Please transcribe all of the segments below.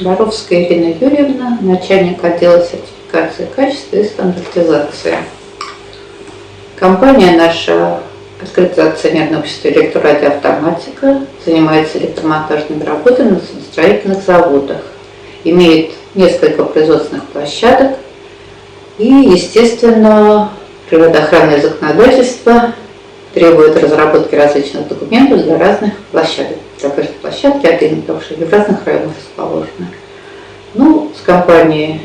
Боровская Ирина Юрьевна, начальник отдела сертификации качества и стандартизации. Компания наша открытое акционерное общество «Электрорадиоавтоматика», занимается электромонтажными работами на судостроительных заводах, имеет несколько производственных площадок и, естественно, природоохранное законодательство требует разработки различных документов для разных площадок. Для каждой площадки отдельно, потому что они в разных районах расположены. Ну, с компанией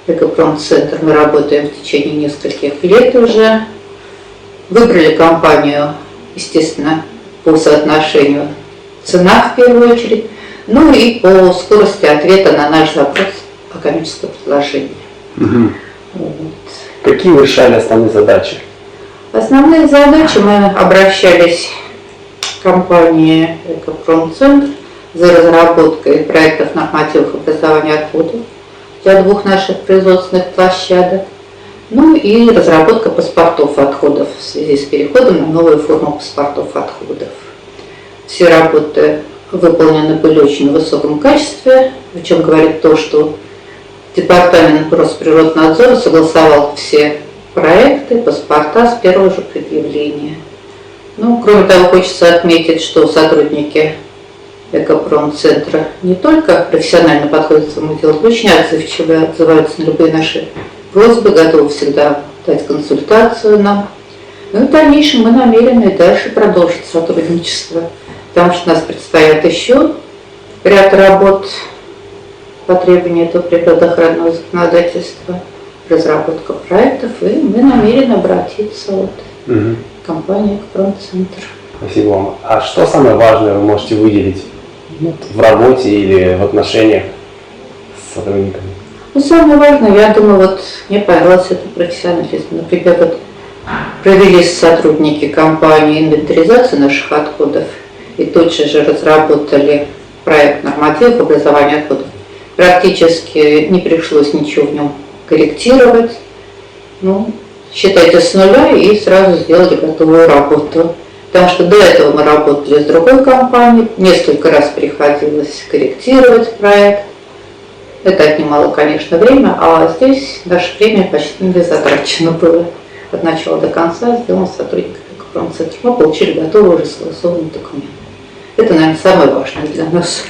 «Экопромцентр» мы работаем в течение нескольких лет уже. Выбрали компанию, естественно, по соотношению цена в первую очередь, ну и по скорости ответа на наш запрос о коммерческом предложении. Угу. Вот. Какие вы решали основные задачи? Основные задачи мы обращались к компании «Экопромцентр» за разработкой проектов нормативов образования отходов для двух наших производственных площадок, ну и разработка паспортов отходов в связи с переходом на новую форму паспортов отходов. Все работы выполнены были в очень высоком качестве, о чем говорит то, что Департамент Росприроднадзора согласовал все проекты, паспорта с первого же предъявления. Ну, кроме того, хочется отметить, что сотрудники Экопромцентра не только профессионально подходят к своему делу, очень отзывчивы, отзываются на любые наши просьбы, готовы всегда дать консультацию нам. Ну и в дальнейшем мы намерены дальше продолжить сотрудничество, потому что у нас предстоят еще ряд работ по требованию этого природоохранного законодательства, разработка проектов, и мы намерены обратиться к компании «Экопромцентр». Спасибо вам. А что самое важное вы можете выделить в работе или в отношениях с сотрудниками? Ну, самое важное, я думаю, вот мне понравился этот профессионализм. Например, вот провели сотрудники компании инвентаризацию наших отходов и тотчас же разработали проект нормативов образования отходов. Практически не пришлось ничего в нем корректировать. Ну, считайте, с нуля, и сразу сделали готовую работу. Потому что до этого мы работали с другой компанией, несколько раз приходилось корректировать проект. Это отнимало, конечно, время, а здесь наше время почти не затрачено было. От начала до конца сделано сотрудниками Экопромцентра. Мы получили готовый уже согласованный документ. Это, наверное, самое важное для нас.